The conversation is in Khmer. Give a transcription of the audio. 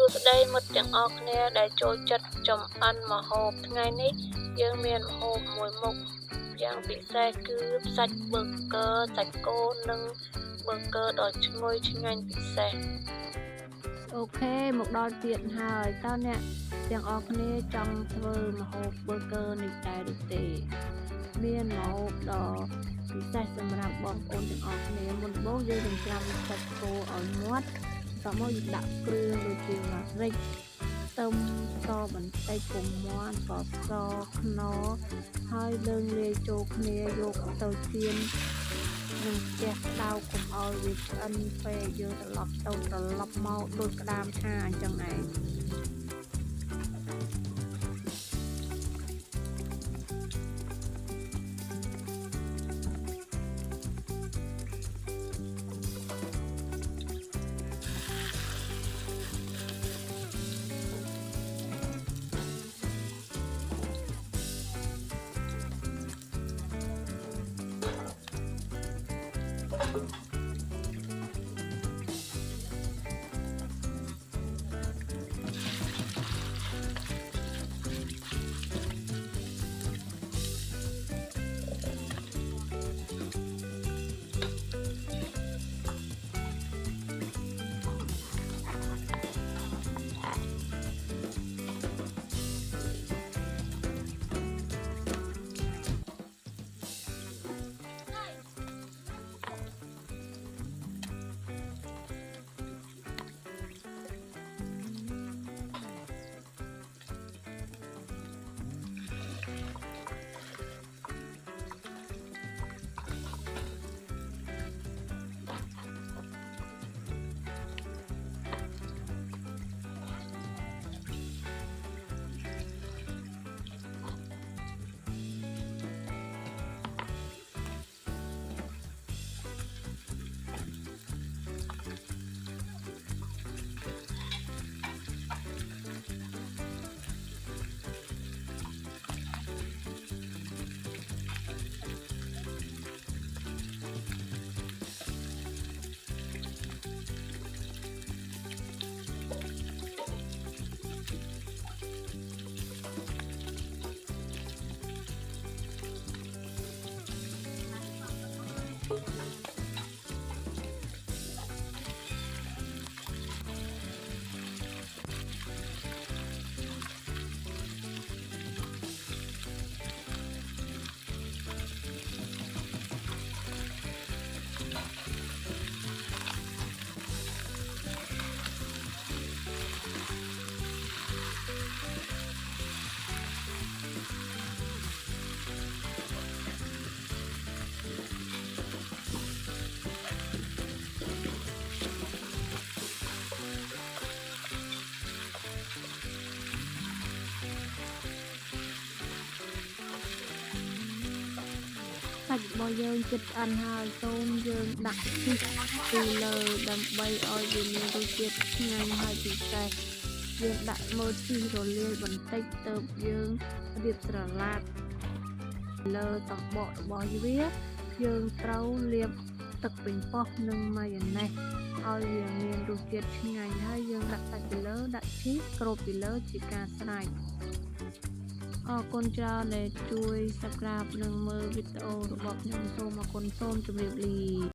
សួស្តីមិត្តទាំងអស់គ្នាដែលចូលចិត្តចំអិនម្ហូបថ្ងៃនេះយើងមានម្ហូបមួយមុខយ៉ាងពិសេសគឺសាច់ប៊ឺហ្គឺសាច់គោនិងប៊ឺហ្គឺដ៏ឈ្ងុយឆ្ងាញ់ពិសេសអូខេមកដល់ទៀតហើយតើអ្នកទាំងអស់គ្នាចង់ធ្វើម្ហូបប៊ឺហ្គឺនេះដែរឬទេមានម្ហូបដ៏ពិសេសសម្រាប់បងប្អូនទាំងអស់គ្នាមុនដំបូងយើងនឹងចាំសាច់គោឲ្យមាត់តមកយើងដាក់គ្រឿងដូចជាម្រេចខ្ទឹមសបន្តិចពងមាន់ស្ករសខ្នុរហើយយើងលាយចូលគ្នាយកទៅចៀននឹងផ្ទះក្តៅកុំឲ្យវាឆ្អិនពេកយើងត្រឡប់ទៅត្រឡប់មកដូចក្តាមឆាអញ្ចឹងឯងសាច់របស់យើងជិតឆ្អិនហើយសូមយើងដាក់ជីកពីលើដើម្បីឲ្យវាមានរសជាតិឆ្ងាញ់ហើយពិសេសយើងដាក់មើលជីរលាយបន្តិចទើបយើងរៀបស្រឡាប់លើសំបករបស់វាយើងត្រូវលាបទឹកប៉េងប៉ោះនិងម៉ាយ៉ូណេសឲ្យវាមានរសជាតិឆ្ងាញ់ហើយយើងដាក់សាច់ពីលើដាក់ជីសគ្របពីលើជាការស្រេចអរគុណច្រើនដែលជួយ subscribe និងមើលវីដេអូរបស់ខ្ញុំសូមអរគុណសូមជម្រាបលា